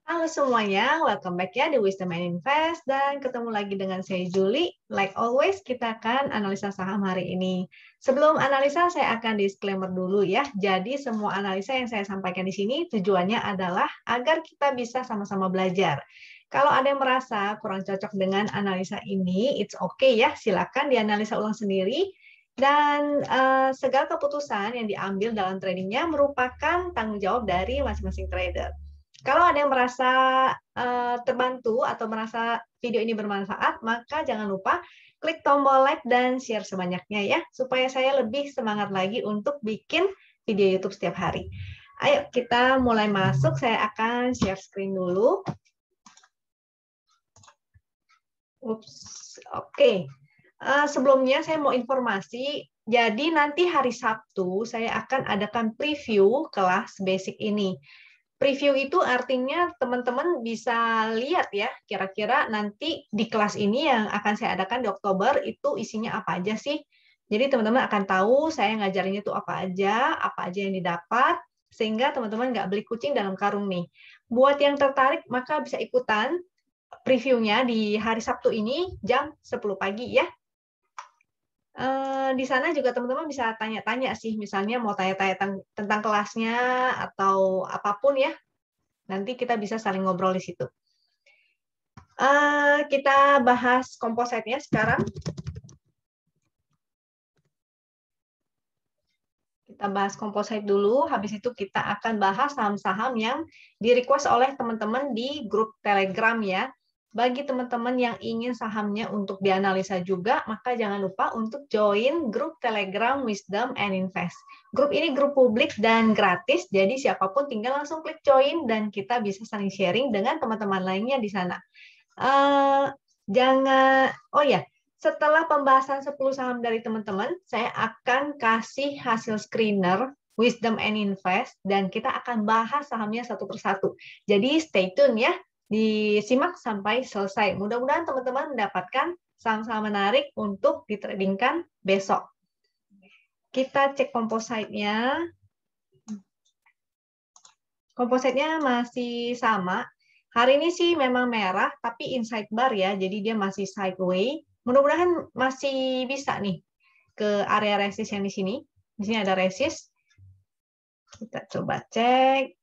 Halo semuanya, welcome back ya di Wisdom and Invest dan ketemu lagi dengan saya Julie. Like always, kita akan analisa saham hari ini. Sebelum analisa, saya akan disclaimer dulu ya. Jadi semua analisa yang saya sampaikan di sini tujuannya adalah agar kita bisa sama-sama belajar. Kalau ada yang merasa kurang cocok dengan analisa ini, it's okay ya, silakan dianalisa ulang sendiri. Dan segala keputusan yang diambil dalam tradingnya merupakan tanggung jawab dari masing-masing trader. Kalau ada yang merasa terbantu atau merasa video ini bermanfaat, maka jangan lupa klik tombol like dan share sebanyaknya ya, supaya saya lebih semangat lagi untuk bikin video YouTube setiap hari. Ayo kita mulai masuk, saya akan share screen dulu. Oke. Sebelumnya saya mau informasi, jadi nanti hari Sabtu saya akan adakan preview kelas basic ini. Preview itu artinya teman-teman bisa lihat ya, kira-kira nanti di kelas ini yang akan saya adakan di Oktober itu isinya apa aja sih. Jadi teman-teman akan tahu saya ngajarinnya itu apa aja yang didapat, sehingga teman-teman nggak beli kucing dalam karung nih. Buat yang tertarik, maka bisa ikutan previewnya di hari Sabtu ini jam 10 pagi ya. Di sana juga teman-teman bisa tanya-tanya sih, misalnya mau tanya-tanya tentang kelasnya atau apapun ya. Nanti kita bisa saling ngobrol di situ. Kita bahas kompositnya sekarang. Kita bahas komposit dulu, habis itu kita akan bahas saham-saham yang di-request oleh teman-teman di grup Telegram ya. Bagi teman-teman yang ingin sahamnya untuk dianalisa juga, maka jangan lupa untuk join grup Telegram Wisdom and Invest. Grup ini grup publik dan gratis, jadi siapapun tinggal langsung klik join dan kita bisa saling sharing dengan teman-teman lainnya di sana. Setelah pembahasan 10 saham dari teman-teman, saya akan kasih hasil screener Wisdom and Invest dan kita akan bahas sahamnya satu persatu. Jadi stay tune ya, disimak sampai selesai. Mudah-mudahan teman-teman mendapatkan saham-saham menarik untuk ditradingkan besok. Kita cek kompositnya. Kompositnya masih sama. Hari ini sih memang merah, tapi inside bar ya, jadi dia masih sideways. Mudah-mudahan masih bisa nih ke area resist yang di sini. Di sini ada resist. Kita coba cek.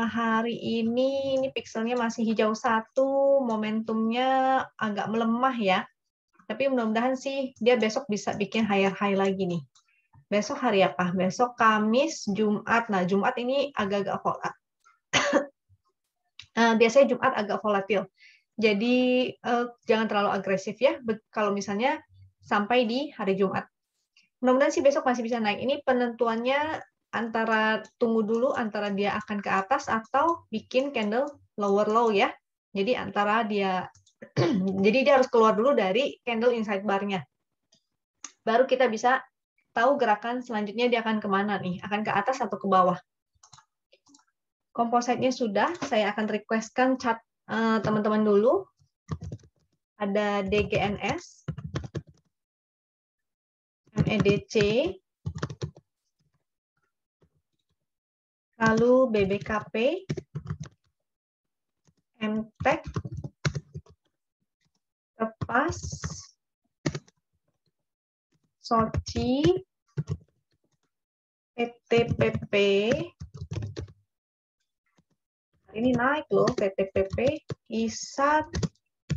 Hari ini pixelnya masih hijau satu, momentumnya agak melemah ya. Tapi mudah-mudahan sih dia besok bisa bikin higher high lagi nih. Besok hari apa? Besok Kamis, Jumat. Nah, Jumat ini agak-agak biasanya Jumat agak volatil. Jadi jangan terlalu agresif ya kalau misalnya sampai di hari Jumat. Mudah-mudahan sih besok masih bisa naik. Ini penentuannya antara tunggu dulu antara dia akan ke atas atau bikin candle lower low ya. Jadi antara dia jadi dia harus keluar dulu dari candle inside bar-nya. Baru kita bisa tahu gerakan selanjutnya dia akan kemana nih, akan ke atas atau ke bawah. Kompositnya sudah, saya akan requestkan chat teman-teman dulu. Ada DGNS, MEDC, lalu BBKP, MTEK, Tepas, Soci, PTPP. Ini naik loh, PTPP, ISAT,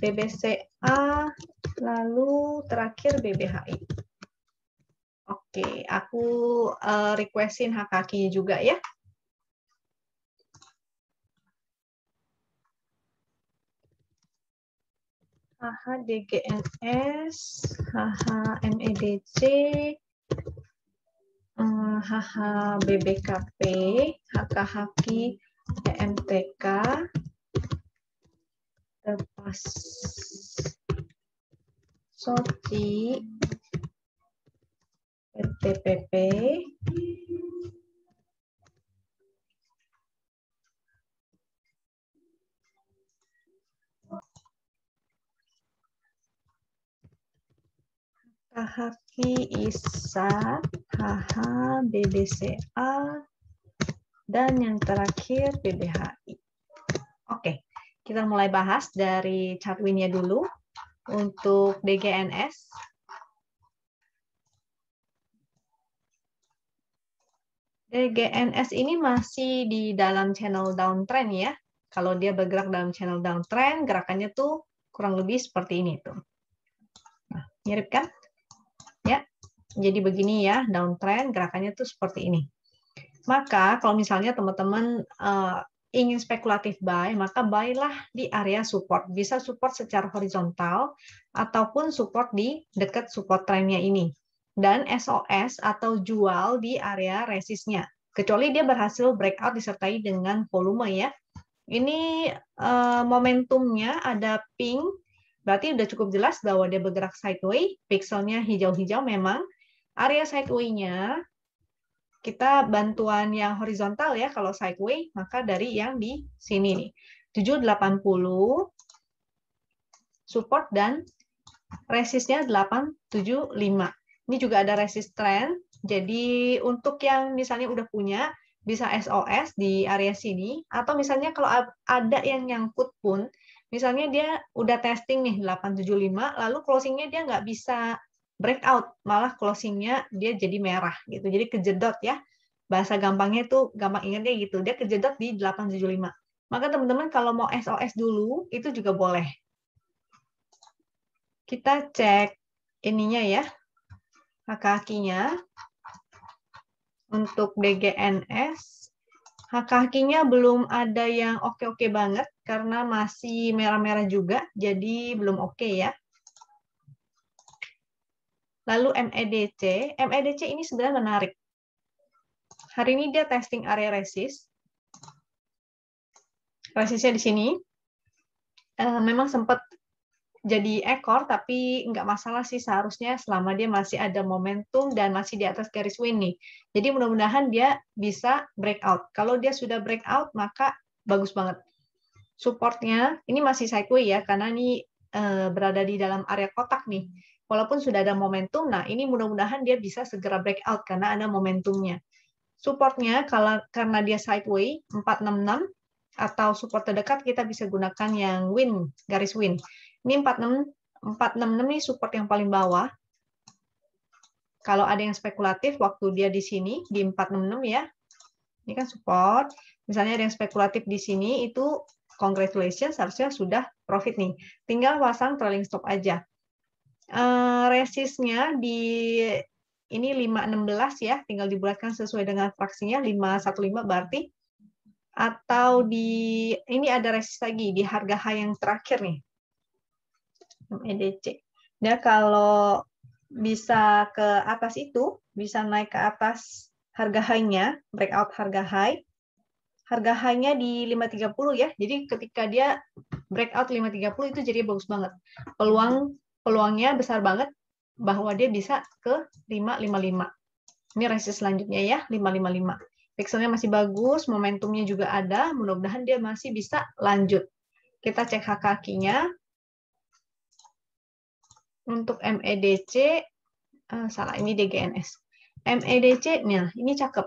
BBCA, lalu terakhir BBHI. Oke, aku requestin HKQ juga ya. HHDGNS, HHMEDC, HHBBKP, HKHQ, PMTK, Tepas, Soci, PTPP, HHQ, ISAT, HH, BBCA, dan yang terakhir BBHI. Oke, Kita mulai bahas dari chart win-nya dulu. Untuk DGNS, DGNS ini masih di dalam channel downtrend ya. Kalau dia bergerak dalam channel downtrend, gerakannya tuh kurang lebih seperti ini tuh. Nah, mirip kan? Ya. Jadi begini ya, downtrend gerakannya tuh seperti ini. Maka kalau misalnya teman-teman ingin spekulatif buy, maka buy-lah di area support. Bisa support secara horizontal ataupun support di dekat support trendnya ini. Dan SOS atau jual di area resistnya. Kecuali dia berhasil breakout disertai dengan volume ya. Ini momentumnya ada pink, berarti udah cukup jelas bahwa dia bergerak sideways. Pixelnya hijau-hijau memang. Area sideways-nya kita bantuan yang horizontal ya, kalau sideways, maka dari yang di sini nih. 780, support dan resistnya 875. Ini juga ada resist trend, jadi untuk yang misalnya udah punya, bisa SOS di area sini, atau misalnya kalau ada yang nyangkut pun, misalnya dia udah testing nih 875, lalu closingnya dia nggak bisa breakout, malah closingnya dia jadi merah gitu. Jadi kejedot ya. Bahasa gampangnya tuh, gampang ingatnya gitu. Dia kejedot di 875. Maka teman-teman kalau mau SOS dulu, itu juga boleh. Kita cek ininya ya, kaki-kakinya. Untuk DGNS, kaki-kakinya belum ada yang oke-oke banget, karena masih merah-merah juga, jadi belum oke ya. Lalu MEDC. MEDC ini sebenarnya menarik. Hari ini dia testing area resist. Resistnya di sini. Memang sempat jadi ekor, tapi nggak masalah sih seharusnya selama dia masih ada momentum dan masih di atas garis win nih. Jadi mudah-mudahan dia bisa breakout. Kalau dia sudah breakout, maka bagus banget. Supportnya, ini masih sideways ya, karena ini berada di dalam area kotak nih. Walaupun sudah ada momentum, nah ini mudah-mudahan dia bisa segera breakout karena ada momentumnya. Supportnya, karena dia sideways, 466, atau support terdekat kita bisa gunakan yang win, garis win. Ini 466 nih support yang paling bawah. Kalau ada yang spekulatif, waktu dia di sini, di 466 ya, ini kan support. Misalnya ada yang spekulatif di sini, itu congratulations, harusnya sudah profit nih. Tinggal pasang trailing stop aja. Resistnya di ini 516 ya, tinggal dibulatkan sesuai dengan fraksinya, 515 berarti. Atau di ini ada resist lagi di harga high yang terakhir nih. MEDC. Dia kalau bisa ke atas itu, bisa naik ke atas harga high-nya, breakout harga high. Harga high-nya di 530 ya. Jadi ketika dia breakout 530 itu jadi bagus banget. Peluangnya besar banget bahwa dia bisa ke 555. Ini resist selanjutnya ya, 555. Pixelnya masih bagus, momentumnya juga ada, mudah-mudahan dia masih bisa lanjut. Kita cek kakinya. Untuk MEDC, salah, ini DGNS. MEDC-nya, ini cakep.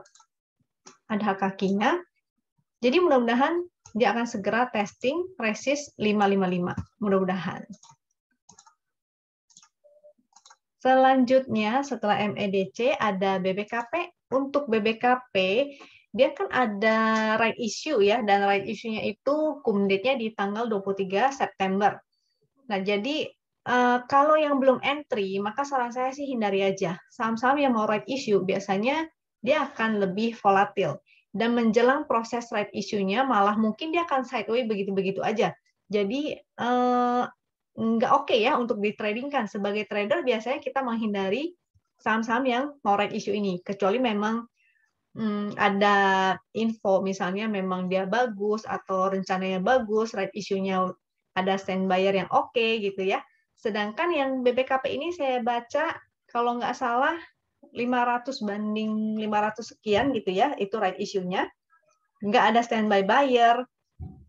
Ada kakinya. Jadi mudah-mudahan dia akan segera testing resist 555. Mudah-mudahan. Selanjutnya, setelah MEDC, ada BBKP. Untuk BBKP, dia kan ada right issue ya, dan right issue-nya itu cum date-nya di tanggal 23 September. Nah, jadi kalau yang belum entry, maka saran saya sih hindari aja. Saham-saham yang mau right issue, biasanya dia akan lebih volatil. Dan menjelang proses right issue-nya, malah mungkin dia akan sideways begitu-begitu aja. Jadi, nggak oke ya untuk ditradingkan. Sebagai trader, biasanya kita menghindari saham-saham yang mau right issue ini. Kecuali memang ada info, misalnya memang dia bagus, atau rencananya bagus, right issue-nya ada stand buyer yang oke gitu ya. Sedangkan yang BBKP ini saya baca, kalau nggak salah, 500 banding 500 sekian gitu ya, itu right issue-nya. Nggak ada standby buyer,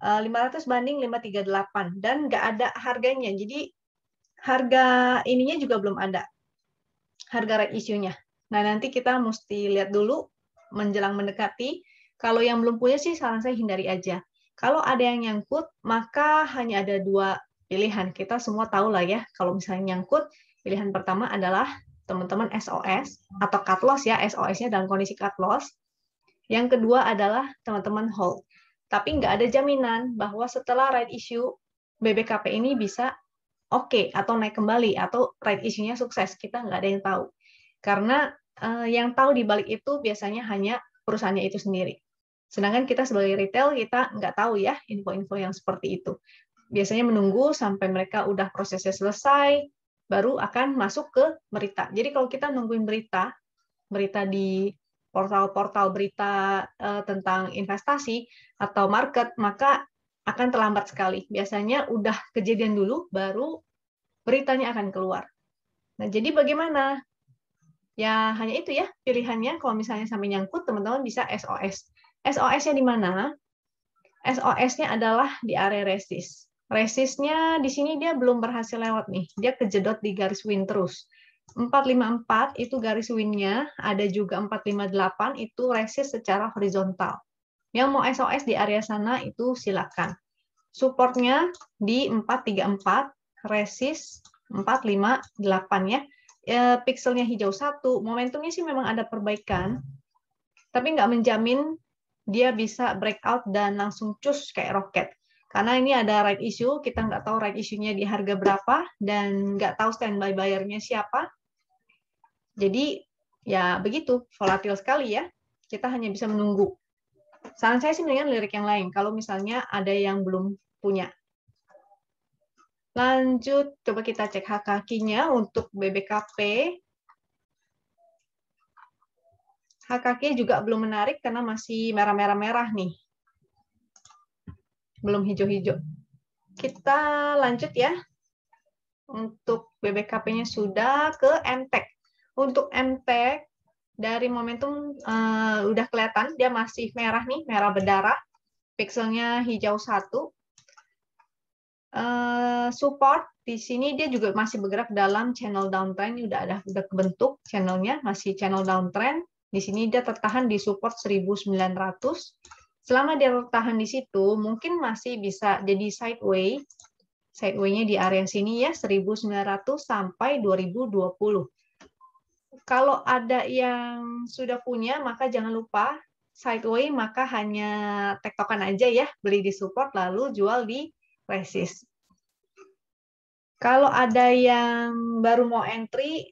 500 banding 538, dan nggak ada harganya. Jadi harga ininya juga belum ada, harga right issue-nya. Nah, nanti kita mesti lihat dulu menjelang mendekati. Kalau yang belum punya sih saran saya hindari aja. Kalau ada yang nyangkut, maka hanya ada dua pilihan. Kita semua tahu lah ya, kalau misalnya nyangkut, pilihan pertama adalah teman-teman SOS atau cut loss ya, SOS-nya dalam kondisi cut loss. Yang kedua adalah teman-teman hold. Tapi nggak ada jaminan bahwa setelah right issue, BBKP ini bisa oke atau naik kembali, atau right issue-nya sukses. Kita nggak ada yang tahu. Karena yang tahu di balik itu biasanya hanya perusahaannya itu sendiri. Sedangkan kita sebagai retail, kita nggak tahu ya info-info yang seperti itu. Biasanya menunggu sampai mereka udah prosesnya selesai, baru akan masuk ke berita. Jadi kalau kita nungguin berita di portal-portal berita tentang investasi atau market, maka akan terlambat sekali. Biasanya udah kejadian dulu, baru beritanya akan keluar. Nah, jadi bagaimana? Ya, hanya itu ya pilihannya. Kalau misalnya sampai nyangkut, teman-teman bisa SOS. SOS-nya di mana? SOS-nya adalah di area resist. Resistnya di sini dia belum berhasil lewat nih. Dia kejedot di garis win terus. 454 itu garis win-nya, ada juga 458 itu resist secara horizontal. Yang mau SOS di area sana itu silakan. Support-nya di 434, resist 458 ya. Pixelnya hijau 1, momentumnya sih memang ada perbaikan, tapi nggak menjamin dia bisa breakout dan langsung cus kayak roket. Karena ini ada right issue, kita nggak tahu right issue-nya di harga berapa, dan nggak tahu standby buyer-nya siapa. Jadi, ya begitu, volatil sekali ya. Kita hanya bisa menunggu. Saran saya sih mendingan lirik yang lain, kalau misalnya ada yang belum punya. Lanjut, coba kita cek HKQ-nya untuk BBKP. HKQ juga belum menarik karena masih merah-merah-merah nih. Belum hijau-hijau. Kita lanjut ya. Untuk BBKP-nya sudah ke MTEK. Untuk MTEK, dari momentum udah kelihatan, dia masih merah nih, merah berdarah. Pixelnya hijau 1. Support, di sini dia juga masih bergerak dalam channel downtrend. Udah kebentuk channelnya, masih channel downtrend. Di sini dia tertahan di support 1900. Selama dia tertahan di situ, mungkin masih bisa jadi sideway. Sideway-nya di area sini ya, 1900 sampai 2020. Kalau ada yang sudah punya, maka jangan lupa sideway, maka hanya tektokan aja ya, beli di support lalu jual di resist. Kalau ada yang baru mau entry,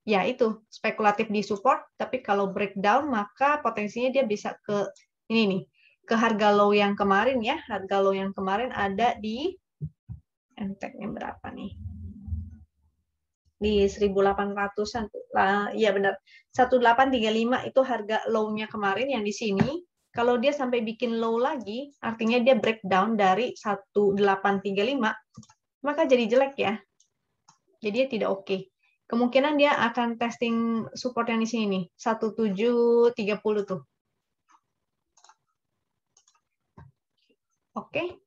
ya itu spekulatif di support, tapi kalau breakdown maka potensinya dia bisa ke ini nih, ke harga low yang kemarin ya. Harga low yang kemarin ada di MTEK-nya berapa nih? Di 1800-an. Iya benar. 1835 itu harga low-nya kemarin yang di sini. Kalau dia sampai bikin low lagi, artinya dia breakdown dari 1835, maka jadi jelek ya. Jadi dia tidak oke. Kemungkinan dia akan testing support yang di sini nih, 1730 tuh. Oke.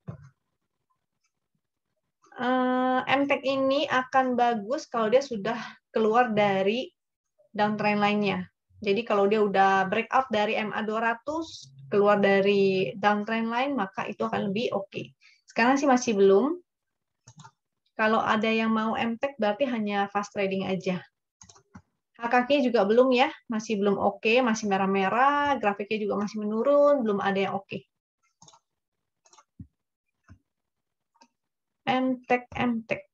MTEK ini akan bagus kalau dia sudah keluar dari downtrend lainnya. Jadi kalau dia udah breakout dari MA200, keluar dari downtrend lain, maka itu akan lebih oke. Sekarang sih masih belum. Kalau ada yang mau MTEK berarti hanya fast trading aja. HKQ juga belum ya, masih belum oke, masih merah-merah, grafiknya juga masih menurun, belum ada yang oke. MTEK,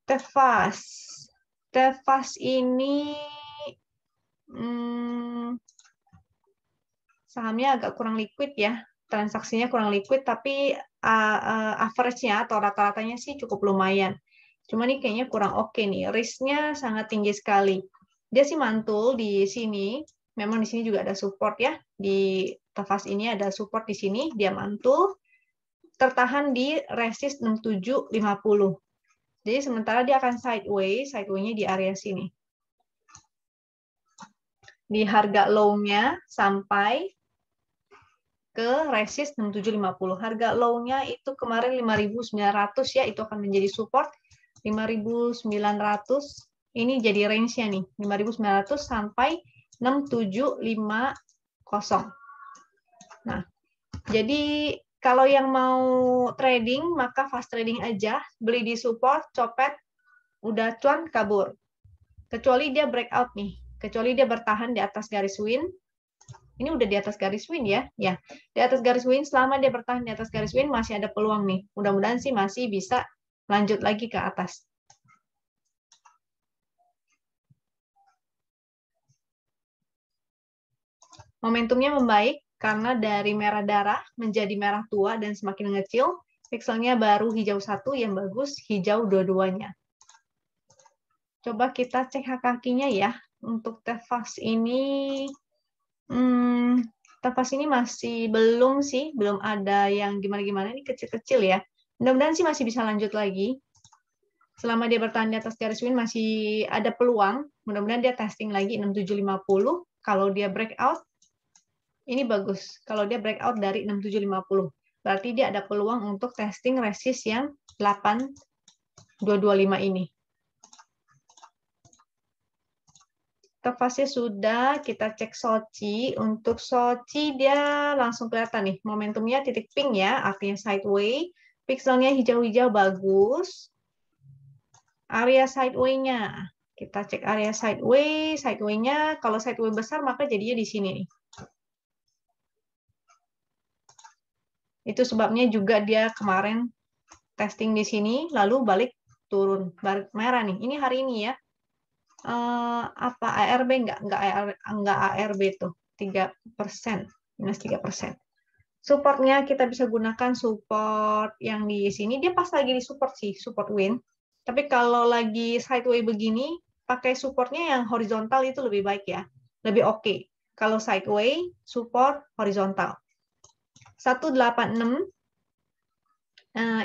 Tefas. Tefas ini sahamnya agak kurang liquid ya, transaksinya kurang liquid, tapi average-nya atau rata-ratanya sih cukup lumayan. Cuma ini kayaknya kurang oke nih, risk-nya sangat tinggi sekali. Dia sih mantul di sini, memang di sini juga ada support ya, di Tefas ini ada support di sini, dia mantul, tertahan di resist 6750. Jadi sementara dia akan sideway-nya di area sini. Di harga low-nya sampai ke resist 6750. Harga low-nya itu kemarin 5.900 ya, itu akan menjadi support. 5.900 ini jadi range-nya nih, 5.900 sampai 6750. Nah, jadi Kalau yang mau trading, maka fast trading aja. Beli di support, copet, udah cuan, kabur. Kecuali dia breakout nih. Kecuali dia bertahan di atas garis win. Ini udah di atas garis win ya. Ya, di atas garis win, selama dia bertahan di atas garis win, masih ada peluang nih. Mudah-mudahan sih masih bisa lanjut lagi ke atas. Momentumnya membaik karena dari merah darah menjadi merah tua dan semakin mengecil. Pixelnya baru hijau 1 yang bagus, hijau dua-duanya. Coba kita cek kakinya ya. Untuk Tefas ini, Tefas ini masih belum sih, belum ada yang gimana-gimana. Ini kecil-kecil ya. Mudah-mudahan sih masih bisa lanjut lagi. Selama dia bertahan di atas garis win masih ada peluang. Mudah-mudahan dia testing lagi 6750. Kalau dia breakout, ini bagus. Kalau dia breakout dari 6750, berarti dia ada peluang untuk testing resist yang 8225 ini. Tefasnya sudah, kita cek Sochi. Untuk Sochi dia langsung kelihatan nih, momentumnya titik pink ya, artinya sideways. Pixelnya hijau-hijau bagus. Area sideway-nya, kita cek area sideway-nya. Kalau sideway besar maka jadinya di sini nih. Itu sebabnya juga dia kemarin testing di sini, lalu balik turun, balik merah nih. Ini hari ini ya. Apa ARB enggak ARB tuh 3%, minus 3%. Supportnya kita bisa gunakan support yang di sini, dia pas lagi di support sih, support win. Tapi kalau lagi sideways begini, pakai supportnya yang horizontal itu lebih baik ya, lebih oke. Kalau sideways, support horizontal. 186,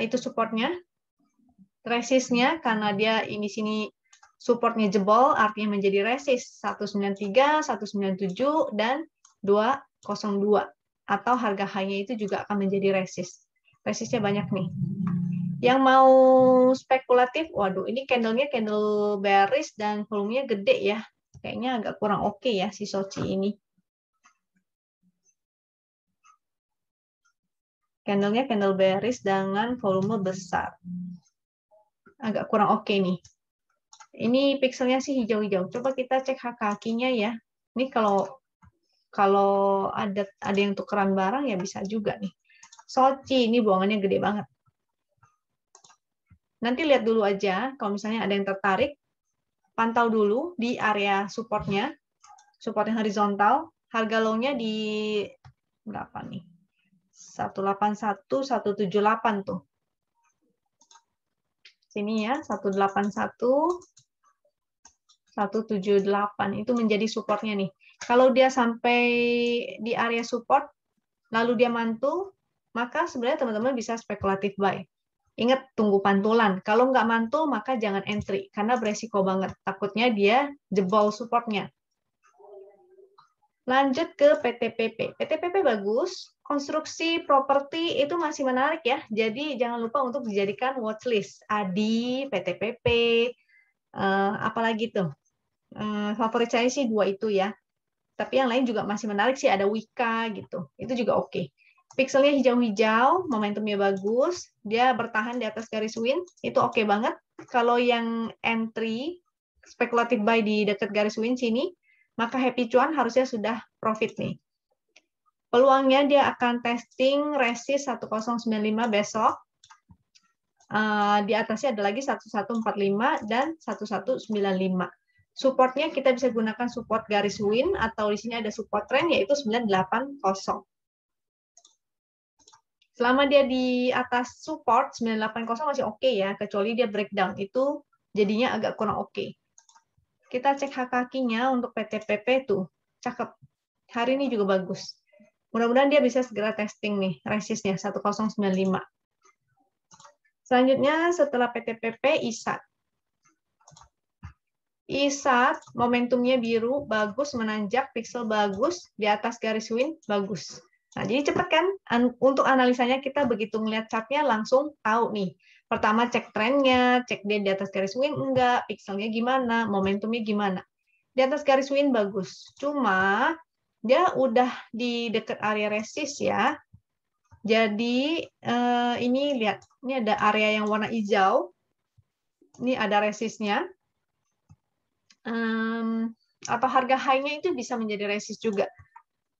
itu supportnya. Resistnya karena dia ini sini supportnya jebol, artinya menjadi resist 193, 197, dan 202. Atau harga high-nya itu juga akan menjadi resist. Resistnya banyak nih. Yang mau spekulatif, waduh, ini candle-nya candle bearish dan volumenya gede ya. Kayaknya agak kurang oke ya si Sochi ini. Candle-nya candle bearish dengan volume besar. Agak kurang oke nih. Ini pixelnya sih hijau-hijau. Coba kita cek kakinya ya. Ini kalau ada yang tukeran barang ya bisa juga nih. Sochi ini buangannya gede banget. Nanti lihat dulu aja, kalau misalnya ada yang tertarik, pantau dulu di area supportnya, support yang horizontal, harga low-nya di berapa nih? 181, 178 tuh. Sini ya, 181, 178 itu menjadi supportnya nih. Kalau dia sampai di area support, lalu dia mantul, maka sebenarnya teman-teman bisa spekulatif buy. Ingat, tunggu pantulan. Kalau nggak mantul, maka jangan entry, karena beresiko banget. Takutnya dia jebol supportnya. Lanjut ke PTPP. PTPP bagus. Konstruksi properti itu masih menarik ya. Jadi jangan lupa untuk dijadikan watchlist. ADI, PTPP, apalagi tuh. Favorit saya sih 2 itu ya. Tapi yang lain juga masih menarik sih, ada Wika gitu. Itu juga oke. Pixelnya hijau-hijau, momentumnya bagus, dia bertahan di atas garis win, itu oke banget. Kalau yang entry, spekulatif buy di dekat garis win sini, maka happy cuan harusnya sudah profit nih. Peluangnya dia akan testing resist 1095 besok. Di atasnya ada lagi 1145 dan 1195. Supportnya kita bisa gunakan support garis win atau di sini ada support trend yaitu 980. Selama dia di atas support 980 masih oke ya, kecuali dia breakdown itu jadinya agak kurang oke. Kita cek kakinya untuk PTPP tuh, cakep. Hari ini juga bagus. Mudah-mudahan dia bisa segera testing nih resistnya 1095. Selanjutnya setelah PTPP ISAT. ISAT momentumnya biru, bagus, menanjak, pixel bagus, di atas garis win, bagus. Nah, jadi cepat kan? Untuk analisanya kita begitu melihat chartnya langsung tahu nih. Pertama cek trennya, cek dia di atas garis win enggak, pixelnya gimana, momentumnya gimana. Di atas garis win bagus. Cuma dia udah di dekat area resist ya. Jadi ini lihat, ini ada area yang warna hijau. Ini ada resistnya. Atau harga high-nya itu bisa menjadi resist juga.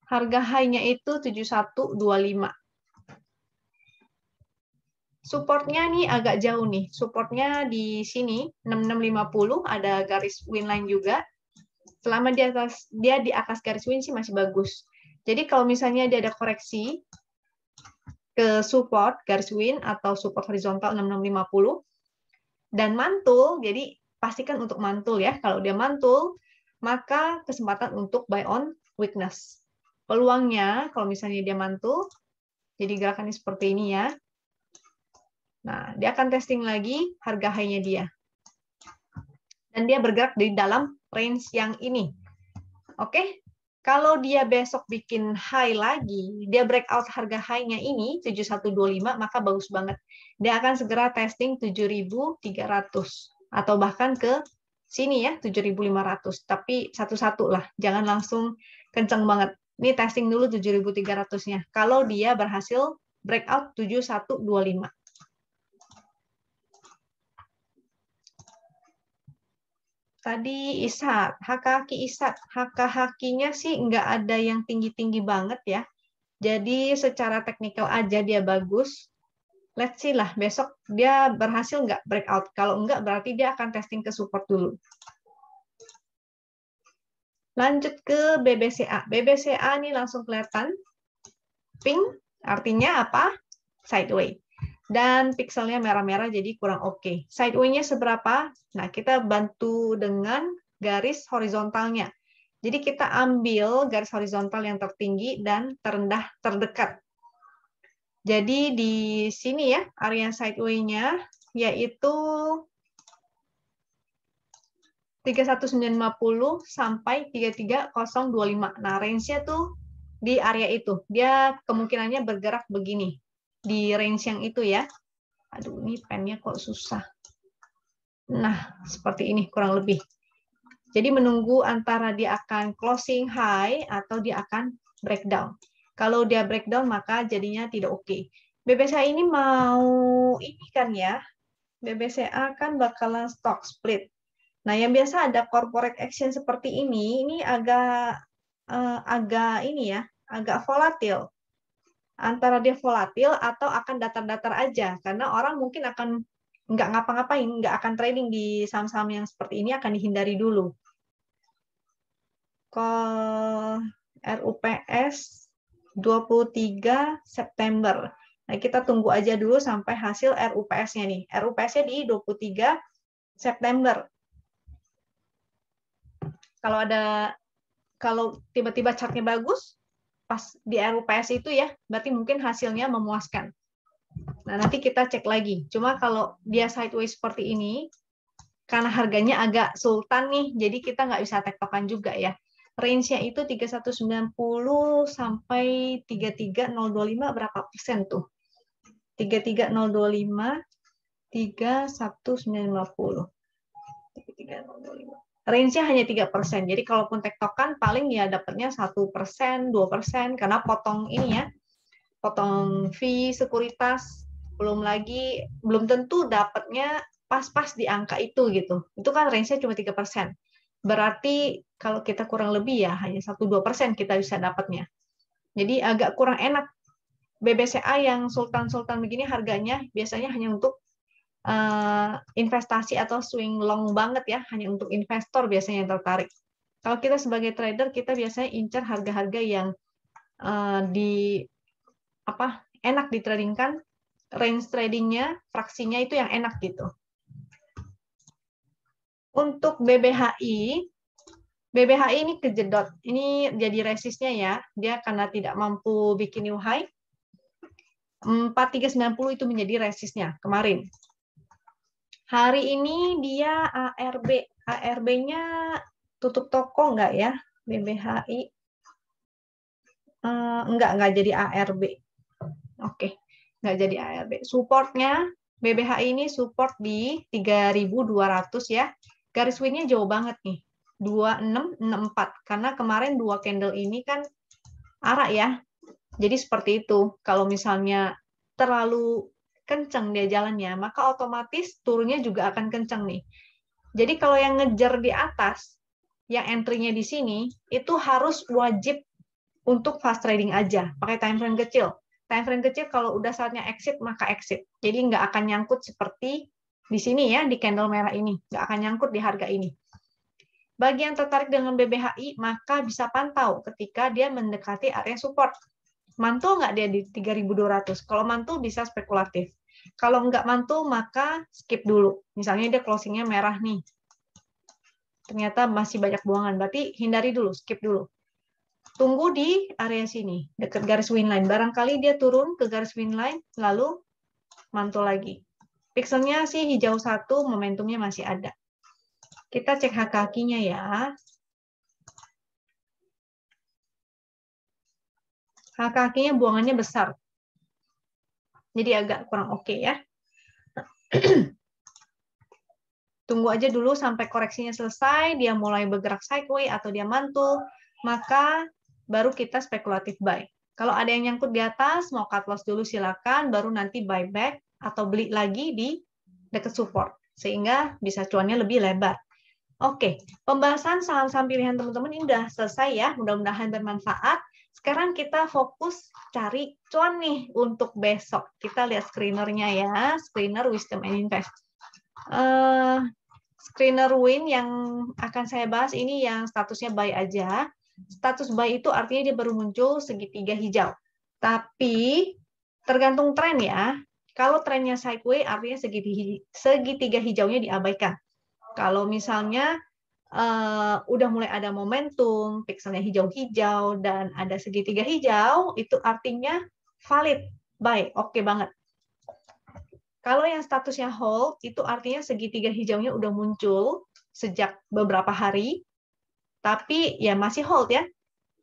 Harga high-nya itu 7125. Supportnya nih agak jauh nih. Supportnya di sini 6650, ada garis win line juga. Selama dia di atas garis win sih masih bagus. Jadi kalau misalnya dia ada koreksi ke support garis win atau support horizontal 6650 dan mantul, jadi pastikan untuk mantul ya. Kalau dia mantul, maka kesempatan untuk buy on weakness. Peluangnya kalau misalnya dia mantul, jadi gerakannya seperti ini ya. Nah, dia akan testing lagi harga high-nya dia. Dan dia bergerak di dalam range yang ini. Oke, kalau dia besok bikin high lagi, dia breakout harga high-nya ini 7125, maka bagus banget. Dia akan segera testing 7300 atau bahkan ke sini ya 7500. Tapi satu-satu lah, jangan langsung kenceng banget. Ini testing dulu 7300-nya. Kalau dia berhasil breakout 7125. Tadi Ishak, haki Ishak, hakinya sih nggak ada yang tinggi-tinggi banget ya. Jadi secara teknikal aja dia bagus. Let's see lah, besok dia berhasil nggak breakout. Kalau nggak, berarti dia akan testing ke support dulu. Lanjut ke BBCA. BBCA ini langsung kelihatan. Pink, artinya apa? Sideways. Dan pixelnya merah-merah jadi kurang oke. Sideway-nya seberapa? Nah, kita bantu dengan garis horizontalnya. Jadi kita ambil garis horizontal yang tertinggi dan terendah terdekat. Jadi di sini ya, area sideway-nya yaitu 31950 sampai 33025. Nah, range-nya tuh di area itu. Dia kemungkinannya bergerak begini. Di range yang itu ya. Aduh, ini pennya kok susah. Nah, seperti ini kurang lebih. Jadi menunggu antara dia akan closing high atau dia akan breakdown. Kalau dia breakdown maka jadinya tidak oke. BBCA ini mau ini kan ya. BBCA kan bakalan stock split. Nah, yang biasa ada corporate action seperti ini agak ini ya, agak volatil. Antara dia volatil atau akan datar-datar aja, karena orang mungkin akan nggak ngapa-ngapain, nggak akan trading di saham-saham yang seperti ini, akan dihindari dulu. RUPS 23 September. Nah, kita tunggu aja dulu sampai hasil RUPS-nya nih. RUPS-nya di 23 September. Kalau tiba-tiba chartnya bagus, pas di RUPS itu ya, berarti mungkin hasilnya memuaskan. Nah, nanti kita cek lagi. Cuma kalau dia sideways seperti ini, karena harganya agak sultan nih, jadi kita nggak bisa tektokan juga ya. Range-nya itu 3190 sampai 33025 berapa persen tuh? 33025, 31950. 33025. Range-nya hanya 3%. Jadi kalaupun tektokan paling ya dapatnya 1%, 2%, karena potong ini ya, potong fee sekuritas, belum tentu dapatnya pas-pas di angka itu gitu. Itu kan range-nya cuma 3%. Berarti kalau kita kurang lebih ya hanya 1-2% kita bisa dapatnya. Jadi agak kurang enak. BBCA yang sultan-sultan begini harganya biasanya hanya untuk investasi atau swing long banget ya, hanya untuk investor biasanya yang tertarik. Kalau kita sebagai trader, kita biasanya incar harga-harga yang enak ditradingkan, range tradingnya, fraksinya itu yang enak gitu. Untuk BBHI ini kejedot. Ini jadi resistnya ya. Dia karena tidak mampu bikin new high. 4390 itu menjadi resistnya kemarin. Hari ini dia ARB. ARB-nya tutup toko enggak ya? BBHI. Enggak jadi ARB. Oke, enggak jadi ARB. Supportnya, BBHI ini support di 3.200 ya. Garis win-nya jauh banget nih. 2664. Karena kemarin dua candle ini kan arah ya. Jadi seperti itu. Kalau misalnya terlalu kencang dia jalannya, maka otomatis turunnya juga akan kencang nih. Jadi kalau yang ngejar di atas, yang entry-nya di sini, itu harus wajib untuk fast trading aja, pakai time frame kecil. Time frame kecil kalau udah saatnya exit, maka exit. Jadi nggak akan nyangkut seperti di sini ya, di candle merah ini. Nggak akan nyangkut di harga ini. Bagi yang tertarik dengan BBHI, maka bisa pantau ketika dia mendekati area support. Mantul nggak dia di 3.200? Kalau mantul bisa spekulatif. Kalau nggak mantul, maka skip dulu. Misalnya dia closingnya merah nih. Ternyata masih banyak buangan. Berarti hindari dulu, skip dulu. Tunggu di area sini, dekat garis winline. Barangkali dia turun ke garis winline, lalu mantul lagi. Pixelnya sih hijau 1, momentumnya masih ada. Kita cek HKQ-nya ya. HKQ-nya buangannya besar. Jadi agak kurang oke ya. Tunggu aja dulu sampai koreksinya selesai, dia mulai bergerak sideways atau dia mantul, maka baru kita spekulatif buy. Kalau ada yang nyangkut di atas, mau cut loss dulu silakan, baru nanti buy back atau beli lagi di dekat support, sehingga bisa cuannya lebih lebar. Oke, pembahasan saham-saham pilihan teman-teman ini udah selesai ya, mudah-mudahan bermanfaat. Sekarang kita fokus cari cuan nih untuk besok. Kita lihat screener-nya ya, screener Wisdom and Invest. Screener win yang akan saya bahas ini yang statusnya buy aja. Status buy itu artinya dia baru muncul segitiga hijau. Tapi tergantung tren ya. Kalau trennya sideways artinya segitiga hijaunya diabaikan. Kalau misalnya udah mulai ada momentum, pixelnya hijau-hijau dan ada segitiga hijau, itu artinya valid, buy, oke banget. Kalau yang statusnya hold, itu artinya segitiga hijaunya udah muncul sejak beberapa hari, tapi ya masih hold ya,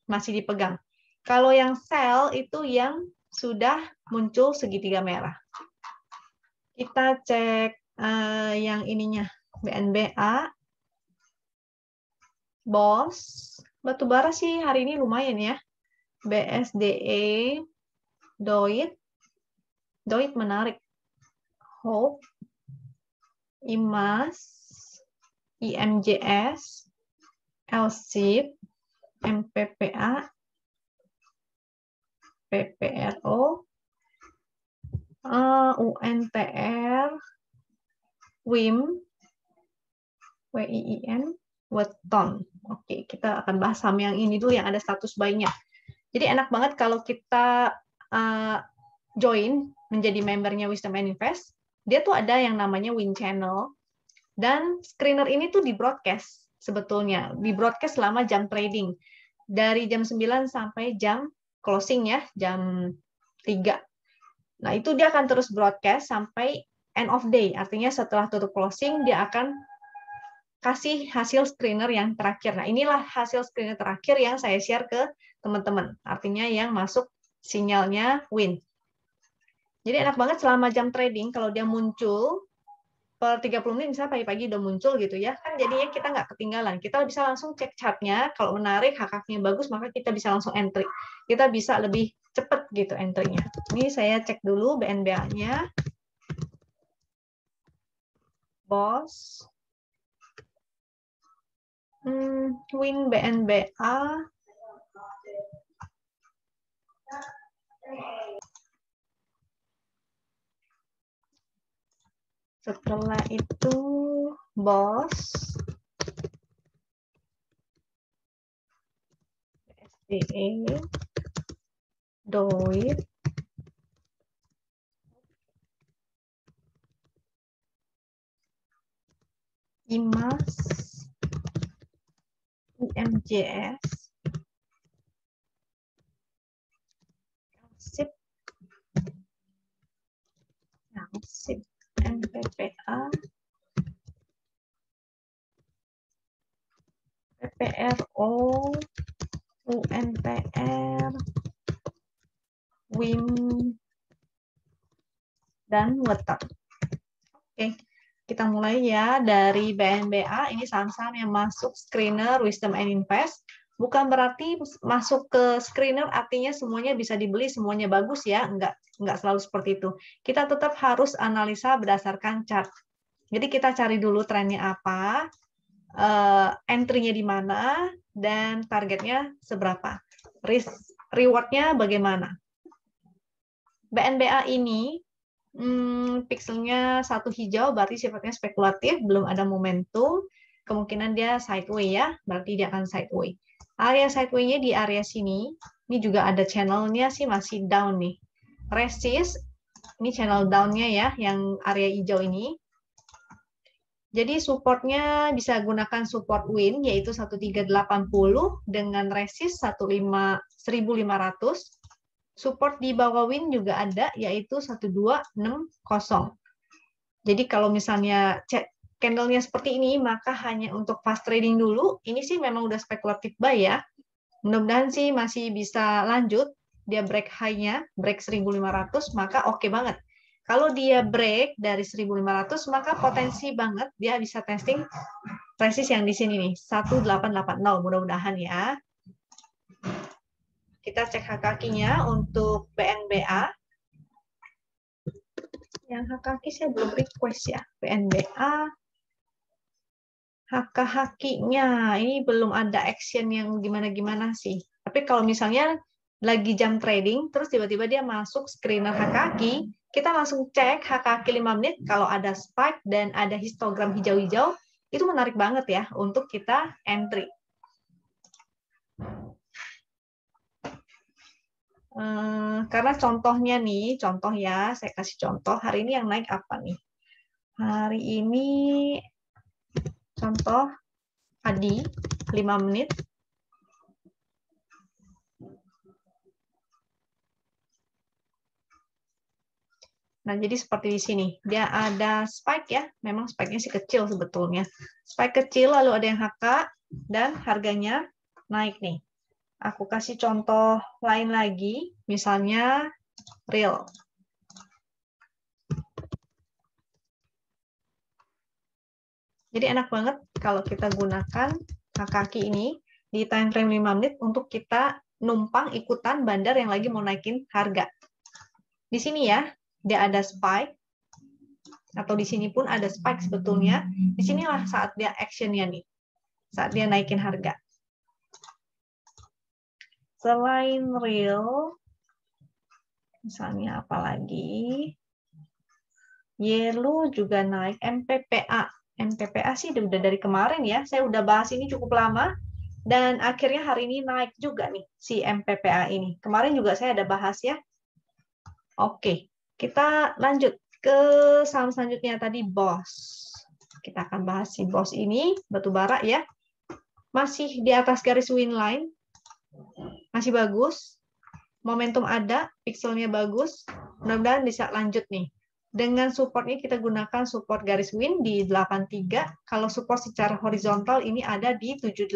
masih dipegang. Kalau yang sell itu yang sudah muncul segitiga merah. Kita cek yang ininya, BNBA, BOS, batubara sih hari ini lumayan ya. BSDE, DOIT menarik. Hope, IMAS, IMJS, LSIP, MPPA, PPRO, UNTR, WIM, WIIN, Weton. Oke, kita akan bahas saham yang ini dulu yang ada status buy-nya. Jadi enak banget kalau kita join menjadi membernya Wisdom and Invest. Dia tuh ada yang namanya Win Channel. Dan screener ini tuh di broadcast sebetulnya. Di broadcast selama jam trading. Dari jam 9 sampai jam closing ya, jam 3. Nah, itu dia akan terus broadcast sampai end of day. Artinya setelah tutup closing, dia akan kasih hasil screener yang terakhir. Nah, inilah hasil screener terakhir yang saya share ke teman-teman. Artinya yang masuk sinyalnya win. Jadi enak banget selama jam trading, kalau dia muncul, per 30 menit misalnya pagi-pagi udah muncul gitu ya, kan jadinya kita nggak ketinggalan. Kita bisa langsung cek chartnya, kalau menarik, HKQ-nya bagus, maka kita bisa langsung entry. Kita bisa lebih cepat gitu entry-nya. Ini saya cek dulu BNBA-nya. BOS. Win BNBA. Setelah itu BOS. BSDE. DOIT. IMAS. IMJS. LSIP. MPPA. PPRO. UNTR, WIM, dan Weton. Oke, kita mulai ya dari BNBA. Ini saham-saham yang masuk screener Wisdom and Invest. Bukan berarti masuk ke screener artinya semuanya bisa dibeli, semuanya bagus ya. Enggak selalu seperti itu. Kita tetap harus analisa berdasarkan chart. Jadi kita cari dulu trennya apa, entry-nya di mana, dan targetnya seberapa. Reward-nya bagaimana. BNBA ini pixelnya satu hijau berarti sifatnya spekulatif, belum ada momentum. Kemungkinan dia sideways ya, berarti dia akan sideways. Area sideways-nya di area sini, ini juga ada channel-nya sih masih down nih. Resist, ini channel down-nya ya, yang area hijau ini. Jadi supportnya bisa gunakan support win, yaitu 1380 dengan resist 1500. Support di bawah win juga ada, yaitu 1260. Jadi kalau misalnya candle-nya seperti ini, maka hanya untuk fast trading dulu. Ini sih memang udah spekulatif buy ya. Mudah-mudahan sih masih bisa lanjut. Dia break high-nya, break 1500, maka oke banget. Kalau dia break dari 1500, maka potensi banget dia bisa testing resist yang di sini nih, 1880. Mudah-mudahan ya. Kita cek hak kakinya untuk BNBA. Yang hak kaki saya belum request ya. BNBA. Hak kakinya ini belum ada action yang gimana-gimana sih. Tapi kalau misalnya lagi jam trading, terus tiba-tiba dia masuk screener hak kaki, kita langsung cek hak kaki 5 menit. Kalau ada spike dan ada histogram hijau-hijau, itu menarik banget ya untuk kita entry. Karena contohnya nih, contoh ya, saya kasih contoh, hari ini yang naik apa nih? Hari ini, contoh, ADI, 5 menit. Nah, jadi seperti di sini, dia ada spike ya, memang spike-nya sih kecil sebetulnya. Spike kecil, lalu ada yang HK, dan harganya naik nih. Aku kasih contoh lain lagi, misalnya real. Jadi enak banget kalau kita gunakan kaki ini di time frame 5 menit untuk kita numpang ikutan bandar yang lagi mau naikin harga. Di sini ya, dia ada spike, atau di sini pun ada spike sebetulnya. Disinilah saat dia action-nya nih, saat dia naikin harga. Selain real, misalnya apa lagi? Yellow juga naik, MPPA. MPPA sih udah dari kemarin ya, saya udah bahas ini cukup lama, dan akhirnya hari ini naik juga nih, si MPPA ini. Kemarin juga saya ada bahas ya. Oke, kita lanjut ke saham selanjutnya tadi, BOS. Kita akan bahas si BOS ini, batubara ya. Masih di atas garis win line, masih bagus, momentum ada, pixelnya bagus, mudah-mudahan bisa lanjut nih. Dengan supportnya kita gunakan support garis win di 83, kalau support secara horizontal ini ada di 78.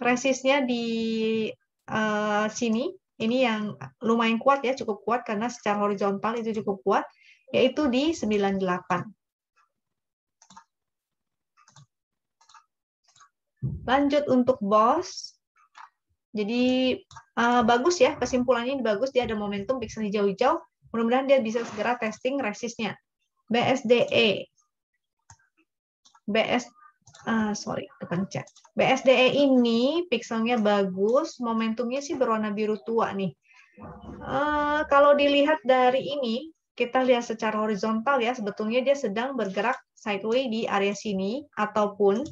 Resistnya di sini, ini yang lumayan kuat ya, cukup kuat karena secara horizontal itu cukup kuat, yaitu di 98. Lanjut untuk BOS. Jadi bagus ya, kesimpulannya ini bagus, dia ada momentum pixel hijau-hijau, mudah-mudahan dia bisa segera testing resistnya. BSDE. BSDE ini pixelnya bagus, momentumnya sih berwarna biru tua nih. Kalau dilihat dari ini, kita lihat secara horizontal ya, sebetulnya dia sedang bergerak sideways di area sini, ataupun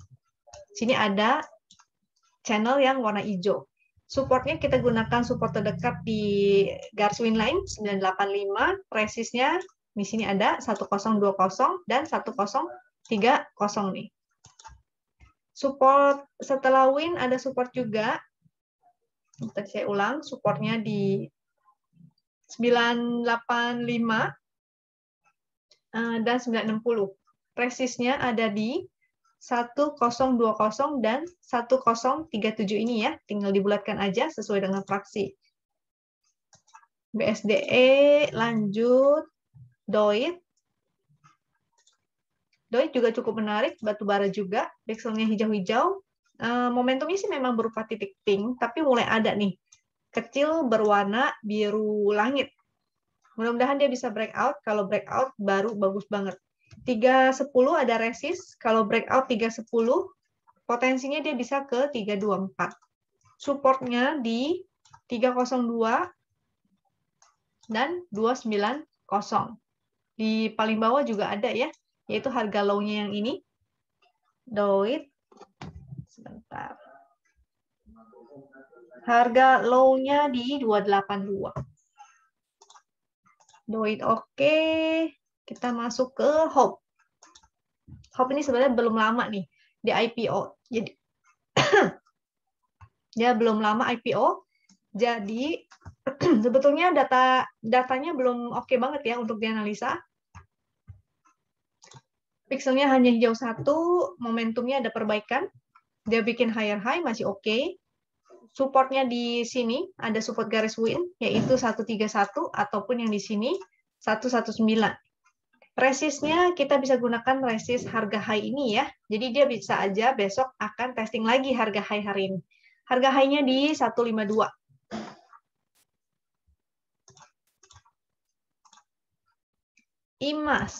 sini ada channel yang warna hijau. Supportnya kita gunakan support terdekat di garis win line 985, resistnya di sini ada 1020 dan 1030 nih. Support setelah win ada support juga. Tadi saya ulang, supportnya di 985 dan 960. Resistnya ada di 1020 dan 1037 ini ya, tinggal dibulatkan aja sesuai dengan fraksi. BSDE, lanjut, DOIT. DOIT juga cukup menarik, batubara juga, pixelnya hijau-hijau, Momentumnya sih memang berupa titik pink, tapi mulai ada nih, kecil berwarna biru langit. Mudah-mudahan dia bisa breakout. Kalau breakout baru bagus banget. 310 ada resist. Kalau breakout 310, potensinya dia bisa ke 324. Supportnya di 302 dan 290. Di paling bawah juga ada ya, yaitu harga low-nya yang ini. Doit. Sebentar. Harga low-nya di 282. Doit oke. Kita masuk ke Hope. Hope ini sebenarnya belum lama nih di IPO. Jadi dia belum lama IPO. Jadi sebetulnya datanya belum oke banget ya untuk dianalisa. Pixelnya hanya hijau satu, momentumnya ada perbaikan. Dia bikin higher high masih oke. Supportnya di sini ada support garis win yaitu 131 ataupun yang di sini 119. Resistnya kita bisa gunakan resist harga high ini ya. Jadi dia bisa aja besok akan testing lagi harga high hari ini. Harga high-nya di 152. IMAS.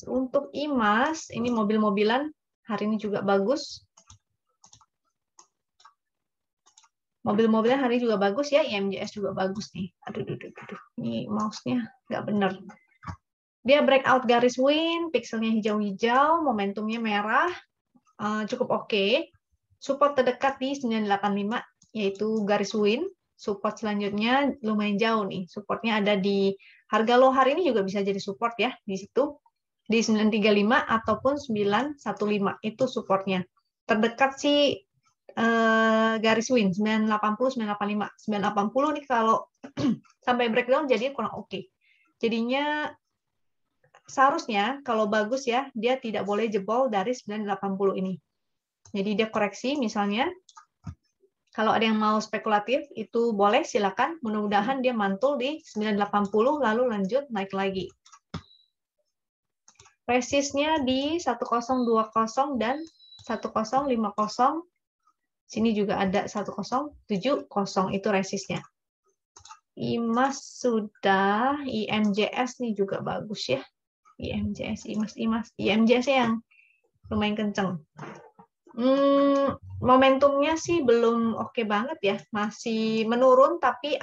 Untuk IMAS, ini mobil-mobilan hari ini juga bagus. Mobil-mobilan hari ini juga bagus ya, IMJS juga bagus nih. Aduh. Ini mouse-nya nggak bener. Dia breakout garis win, pixelnya hijau-hijau, momentumnya merah, cukup oke. Support terdekat di 985, yaitu garis win. Support selanjutnya lumayan jauh nih. Supportnya ada di harga low hari ini juga bisa jadi support ya di situ. Di 935 ataupun 915 itu supportnya. Terdekat sih garis win 980, 985. 980 nih kalau sampai breakdown jadi kurang oke. Jadinya seharusnya kalau bagus ya, dia tidak boleh jebol dari 980 ini. Jadi dia koreksi misalnya. Kalau ada yang mau spekulatif, itu boleh silakan. Mudah-mudahan dia mantul di 980 lalu lanjut naik lagi. Resistnya di 1020 dan 1050. Sini juga ada 1070 itu resistnya. IMAS sudah, IMJS nih juga bagus ya. IMJS, IMAS. IMJS yang lumayan kenceng. Momentumnya sih belum oke banget ya, masih menurun tapi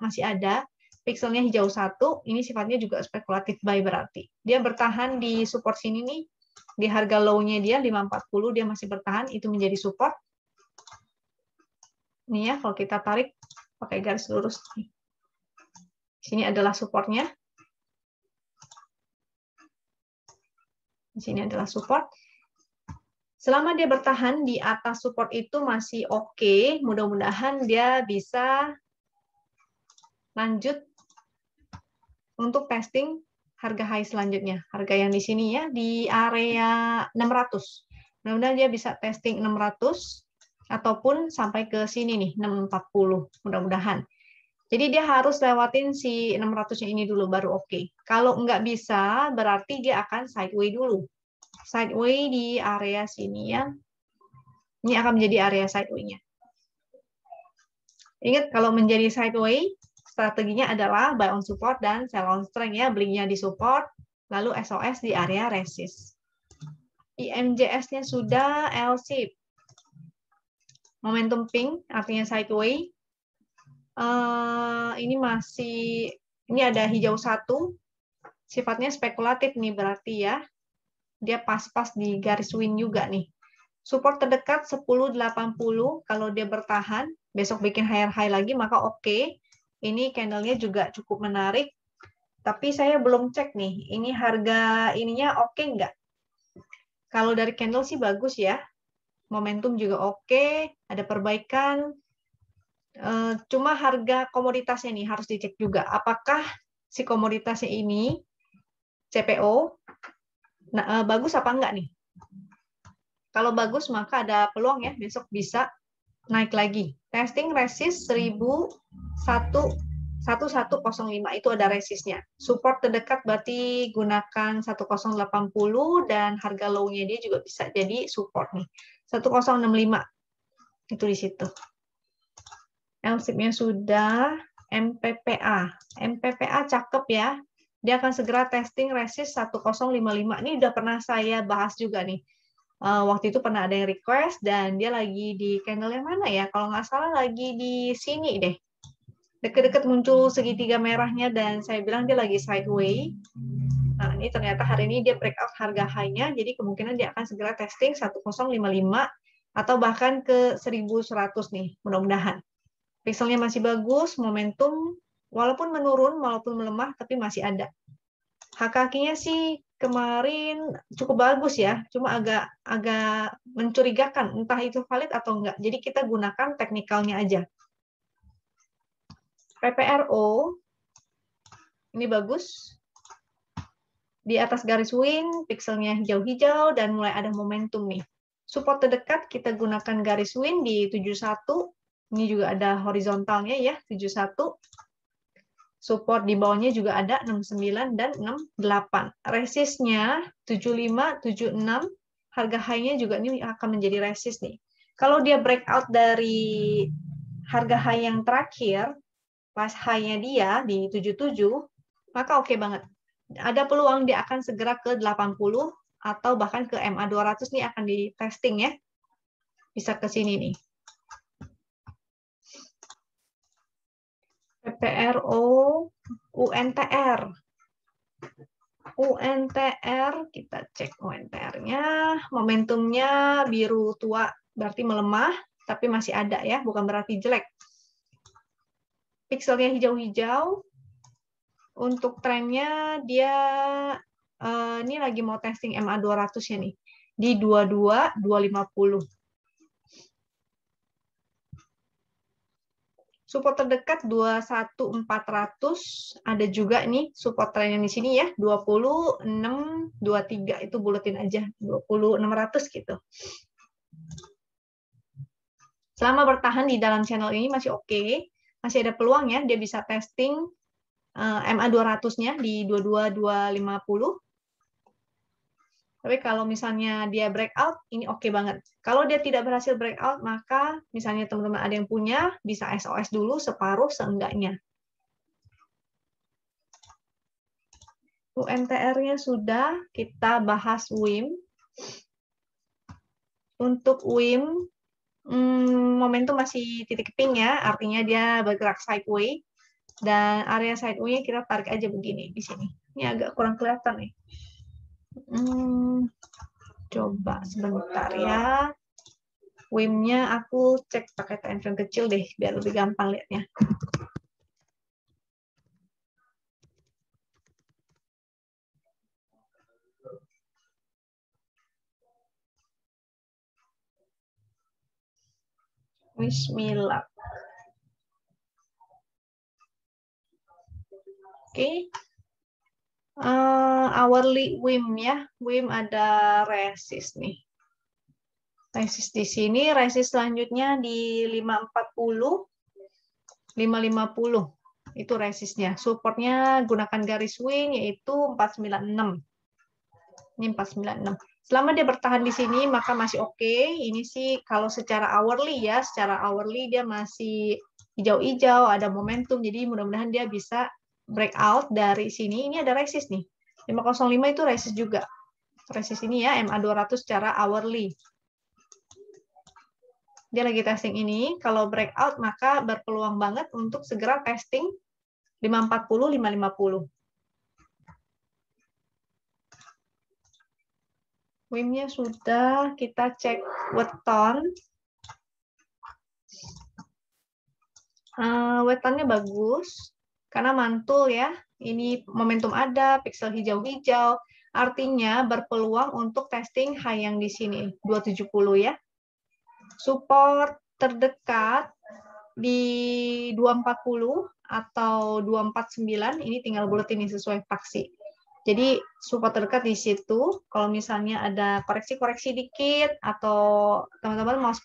masih ada. Pixelnya hijau satu, ini sifatnya juga spekulatif buy berarti. Dia bertahan di support sini nih, di harga low-nya dia 540 dia masih bertahan, itu menjadi support. Ini ya, kalau kita tarik pakai garis lurus. Sini adalah supportnya. Di sini adalah support. Selama dia bertahan di atas support itu masih oke, mudah-mudahan dia bisa lanjut untuk testing harga high selanjutnya. Harga yang di sini ya, di area 600. Mudah-mudahan dia bisa testing 600 ataupun sampai ke sini nih, 640. Mudah-mudahan. Jadi dia harus lewatin si 600-nya ini dulu baru oke. Kalau nggak bisa, berarti dia akan sideway dulu. Sideway di area sini ya. Ini akan menjadi area sideway-nya. Ingat kalau menjadi sideway, strateginya adalah buy on support dan sell on strength ya. Belinya di support, lalu SOS di area resist. IMJS-nya sudah L-shape. Momentum pink artinya sideway. Ini ada hijau satu. Sifatnya spekulatif nih berarti ya. Dia pas-pas di garis win juga nih. Support terdekat 1080. Kalau dia bertahan, besok bikin higher high lagi, maka oke. Ini candle-nya juga cukup menarik. Tapi saya belum cek nih, ini harga ininya oke nggak? Kalau dari candle sih bagus ya. Momentum juga oke, ada perbaikan. Cuma harga komoditasnya nih harus dicek juga. Apakah si komoditasnya ini, CPO, bagus apa enggak nih? Kalau bagus maka ada peluang ya besok bisa naik lagi. Testing resist 1105 itu ada resistnya. Support terdekat berarti gunakan 1080 dan harga low-nya dia juga bisa jadi support nih. 1065. Itu di situ. LSIP-nya sudah, MPPA. MPPA cakep ya. Dia akan segera testing resist 1055. Ini udah pernah saya bahas juga nih. Waktu itu pernah ada yang request dan dia lagi di candle yang mana ya? Kalau nggak salah lagi di sini deh. Deket-deket muncul segitiga merahnya dan saya bilang dia lagi sideways. Nah, ini ternyata hari ini dia breakout harga high-nya, jadi kemungkinan dia akan segera testing 1055 atau bahkan ke 1100 nih, mudah-mudahan. Pixelnya masih bagus, momentum walaupun menurun, walaupun melemah, tapi masih ada. HKQ-nya sih kemarin cukup bagus ya, cuma agak mencurigakan, entah itu valid atau enggak. Jadi kita gunakan teknikalnya aja. PPRO, ini bagus. Di atas garis wing, pixelnya hijau-hijau, dan mulai ada momentum nih. Support terdekat kita gunakan garis wing di 71. Ini juga ada horizontalnya ya, 71. Support di bawahnya juga ada 69 dan 68. Resistnya 75, 76. Harga high-nya juga ini akan menjadi resist nih. Kalau dia breakout dari harga high yang terakhir, pas high-nya dia di 77, maka oke banget. Ada peluang dia akan segera ke 80 atau bahkan ke MA 200 nih akan di testing ya. Bisa ke sini nih. PPRO, UNTR. UNTR, kita cek UNTR-nya. Momentumnya biru tua, berarti melemah, tapi masih ada ya, bukan berarti jelek. Pixelnya hijau-hijau. Untuk trennya dia ini lagi mau testing MA 200-nya nih. Di 22, 250. Support terdekat 21.400, ada juga nih support trennya di sini ya, 26.23 itu buletin aja, 20.600 gitu. Selama bertahan di dalam channel ini masih oke, masih ada peluang ya, dia bisa testing MA 200-nya di 22.250. Tapi kalau misalnya dia breakout, ini oke banget. Kalau dia tidak berhasil breakout, maka misalnya teman-teman ada yang punya, bisa SOS dulu separuh seenggaknya. UNTR-nya sudah, kita bahas WIM. Untuk WIM, momentum masih titik pink ya, artinya dia bergerak sideways. Dan area sideways-nya kita tarik aja begini di sini. Ini agak kurang kelihatan nih. Coba sebentar ya. WIM-nya aku cek pakai time frame kecil deh, biar lebih gampang lihatnya. Bismillah. Oke. Hourly WIM ya. WIM ada resist nih. Resist di sini, resist selanjutnya di 540, 550. Itu resistnya. Supportnya gunakan garis swing yaitu 496. Ini 496. Selama dia bertahan di sini maka masih oke. Ini sih kalau secara hourly ya, secara hourly dia masih hijau-hijau, ada momentum. Jadi mudah-mudahan dia bisa breakout dari sini. Ini ada resist nih. 505 itu resist juga. Resist ini ya, MA 200 secara hourly. Dia lagi testing ini, kalau breakout maka berpeluang banget untuk segera testing 540, 550. WIM-nya sudah, kita cek weton. Wetonnya bagus, karena mantul ya. Ini momentum ada, pixel hijau-hijau. Artinya berpeluang untuk testing high yang di sini, 270 ya. Support terdekat di 240 atau 249, ini tinggal buletin sesuai faksi. Jadi support terdekat di situ, kalau misalnya ada koreksi-koreksi dikit, atau teman-teman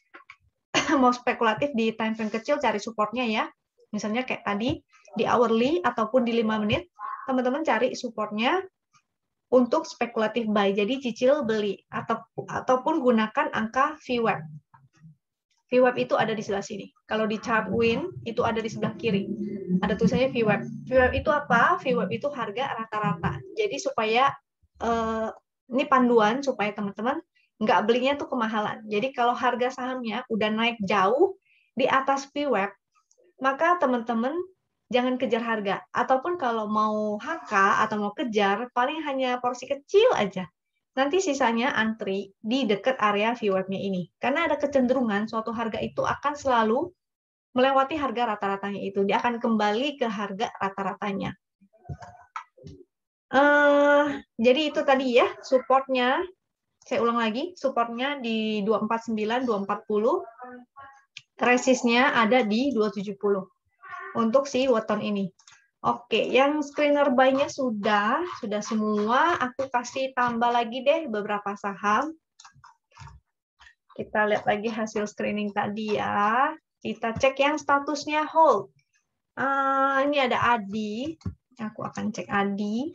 mau spekulatif di time frame kecil, cari supportnya ya. Misalnya kayak tadi, di hourly ataupun di 5 menit, teman-teman cari supportnya untuk spekulatif buy, jadi cicil beli, ataupun gunakan angka VWAP. VWAP itu ada di sebelah sini. Kalau di chart win itu ada di sebelah kiri. Ada tulisannya VWAP. VWAP itu apa? VWAP itu harga rata-rata. Jadi supaya ini panduan supaya teman-teman nggak belinya tuh kemahalan. Jadi kalau harga sahamnya udah naik jauh di atas VWAP, maka teman-teman jangan kejar harga. Ataupun kalau mau HK atau mau kejar, paling hanya porsi kecil aja. Nanti sisanya antri di dekat area VWAP-nya ini. Karena ada kecenderungan suatu harga itu akan selalu melewati harga rata-ratanya itu. Dia akan kembali ke harga rata-ratanya. Jadi itu tadi ya, supportnya. Saya ulang lagi, supportnya di 249, 240. Resistnya ada di 270 untuk si weton ini. Oke, yang screener buy-nya sudah semua. Aku kasih tambah lagi deh beberapa saham. Kita lihat lagi hasil screening tadi ya. Kita cek yang statusnya hold. Ini ada Adi. Aku akan cek Adi.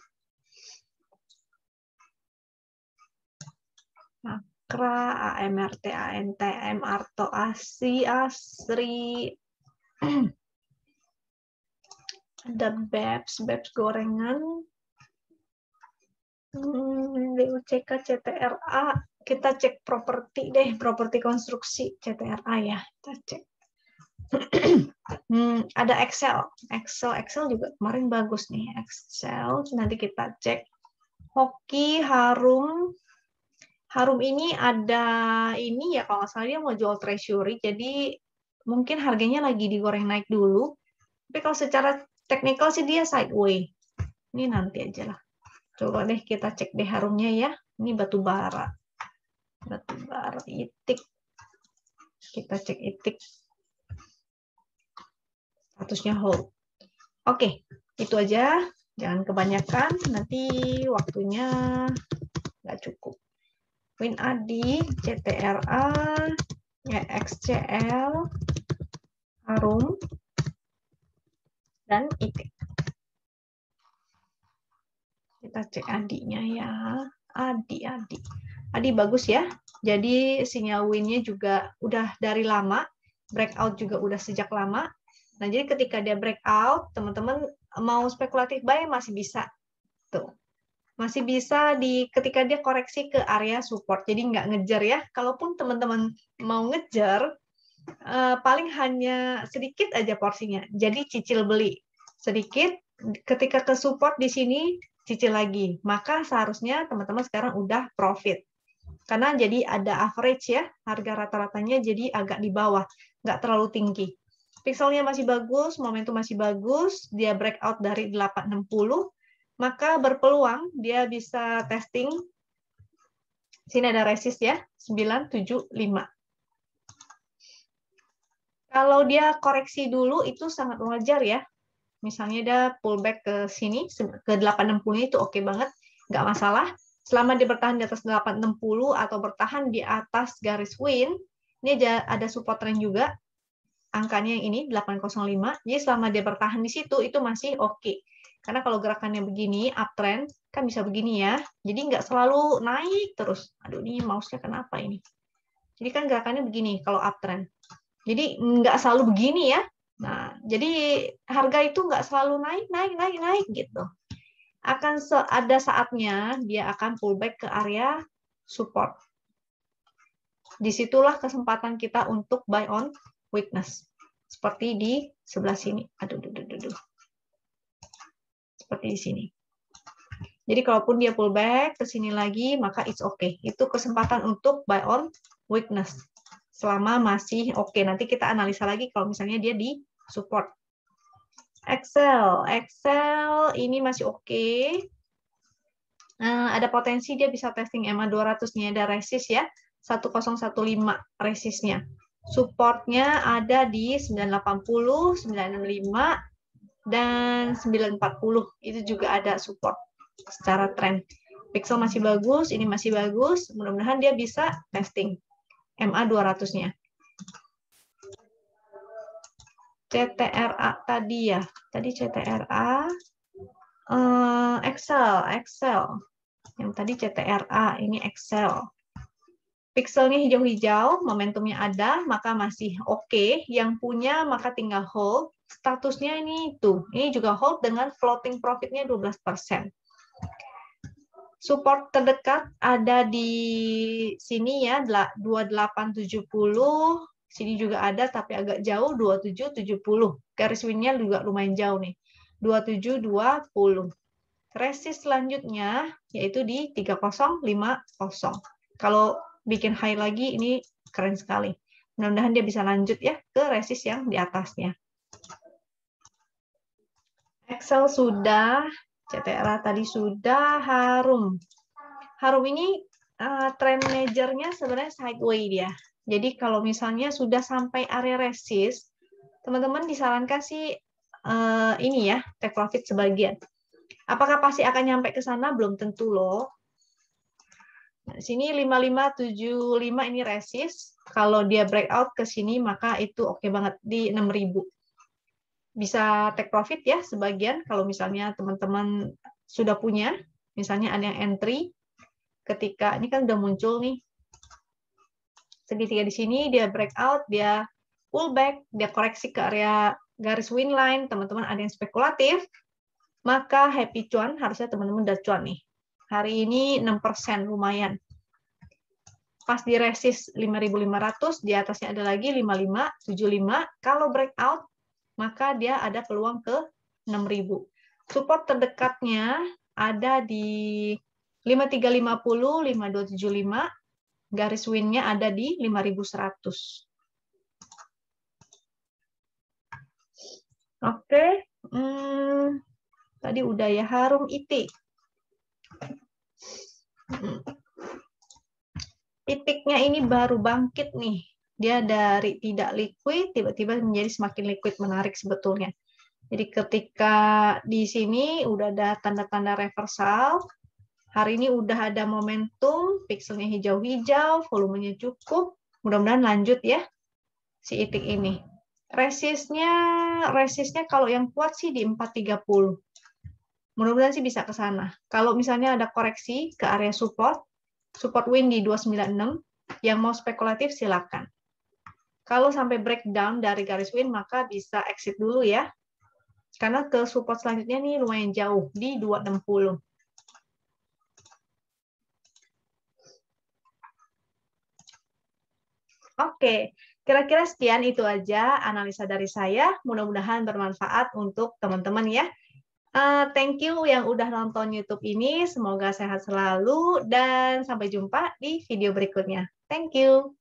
Makra, AMRT, ANTM, Arto, ASI, ASRI. Ada BEPS gorengan. DUCK, CTRA. Kita cek properti deh, properti konstruksi CTRA ya. Kita cek. Ada Excel juga kemarin bagus nih. Excel, nanti kita cek. Hoki, Harum ini ada ini ya, kalau nggak salah dia mau jual treasury, jadi mungkin harganya lagi digoreng naik dulu. Tapi kalau secara teknikal sih dia sideways. Ini nanti aja lah. Coba deh kita cek deh Harumnya ya. Ini batu bara itik. Kita cek itik. Statusnya hold. Oke, itu aja. Jangan kebanyakan, nanti waktunya nggak cukup. Win Adi, CTRA, XCL, Harum, dan itik. Kita cek Adinya ya. Adi bagus ya. Jadi sinyal win-nya juga udah dari lama. Breakout juga udah sejak lama. Nah, jadi ketika dia breakout, teman-teman mau spekulatif buy masih bisa. Tuh. Masih bisa ketika dia koreksi ke area support. Jadi nggak ngejar ya. Kalaupun teman-teman mau ngejar, paling hanya sedikit aja porsinya. Jadi cicil beli sedikit. Ketika ke support di sini, cicil lagi. Maka seharusnya teman-teman sekarang udah profit. Karena jadi ada average ya. Harga rata-ratanya jadi agak di bawah. Nggak terlalu tinggi. Pixelnya masih bagus, momentum masih bagus, dia breakout dari 860, maka berpeluang dia bisa testing. Sini ada resist ya, 975. Kalau dia koreksi dulu itu sangat wajar ya. Misalnya dia pullback ke sini, ke 860 itu oke banget, nggak masalah. Selama dia bertahan di atas 860 atau bertahan di atas garis win, ini ada support trend juga. Angkanya yang ini 805. Jadi selama dia bertahan di situ itu masih oke. Karena kalau gerakannya begini, uptrend kan bisa begini ya. Jadi nggak selalu naik terus. Aduh, ini mouse-nya kenapa ini? Jadi kan gerakannya begini kalau uptrend. Jadi nggak selalu begini ya. Nah, jadi harga itu nggak selalu naik gitu. Akan ada saatnya dia akan pullback ke area support. Disitulah kesempatan kita untuk buy on weakness. Seperti di sebelah sini. Aduh. Seperti di sini. Jadi kalaupun dia pullback ke sini lagi, maka it's okay. Itu kesempatan untuk buy on weakness. Selama masih oke. Nanti kita analisa lagi kalau misalnya dia di support. Excel ini masih oke. Ada potensi dia bisa testing EMA 200-nya, ada resist ya. 1015 resistnya. Supportnya ada di 980, 965, dan 940. Itu juga ada support secara tren. Pixel masih bagus, ini masih bagus. Mudah-mudahan dia bisa testing MA 200-nya. CTRA tadi ya. Tadi CTRA. Excel. Yang tadi CTRA, ini Excel. Pixelnya hijau-hijau, momentumnya ada, maka masih oke. Yang punya maka tinggal hold. Statusnya ini tuh, ini juga hold dengan floating profitnya 12%. Support terdekat ada di sini ya, 2870. Sini juga ada tapi agak jauh, 2770. Garis winnya juga lumayan jauh nih, 2720. Resist selanjutnya yaitu di 3050. Kalau bikin high lagi ini keren sekali. Mudah-mudahan dia bisa lanjut ya ke resist yang di atasnya. Excel sudah, CTRA tadi sudah, Harum. Harum ini trend majornya sebenarnya sideways dia. Jadi kalau misalnya sudah sampai area resist, teman-teman disarankan sih ini ya, take profit sebagian. Apakah pasti akan nyampe ke sana? Belum tentu loh. Nah, sini 5575 ini resist. Kalau dia breakout ke sini maka itu oke banget di 6000. Bisa take profit ya sebagian kalau misalnya teman-teman sudah punya, misalnya ada yang entry ketika ini kan udah muncul nih segitiga di sini, dia breakout, dia pullback, dia koreksi ke area garis win line, teman-teman ada yang spekulatif, maka happy cuan, harusnya teman-teman udah cuan nih. Hari ini 6% lumayan. Pas di resist 5.500, di atasnya ada lagi 5575. Kalau breakout, maka dia ada peluang ke 6.000. Support terdekatnya ada di 5350, 5275. Garis win-nya ada di 5100. Oke. Tadi udah ya, Harum ITIC. Titiknya ini baru bangkit nih. Dia dari tidak liquid, tiba-tiba menjadi semakin liquid, menarik sebetulnya. Jadi ketika di sini udah ada tanda-tanda reversal, hari ini udah ada momentum, pixelnya hijau-hijau, volumenya cukup, mudah-mudahan lanjut ya si ITIC ini. Resistnya kalau yang kuat sih di 430. Mudah-mudahan sih bisa ke sana. Kalau misalnya ada koreksi ke area support win di 296, yang mau spekulatif silakan. Kalau sampai breakdown dari garis win, maka bisa exit dulu ya. Karena ke support selanjutnya nih lumayan jauh, di 260. Oke, kira-kira sekian itu aja analisa dari saya. Mudah-mudahan bermanfaat untuk teman-teman ya. Thank you yang udah nonton YouTube ini. Semoga sehat selalu dan sampai jumpa di video berikutnya. Thank you.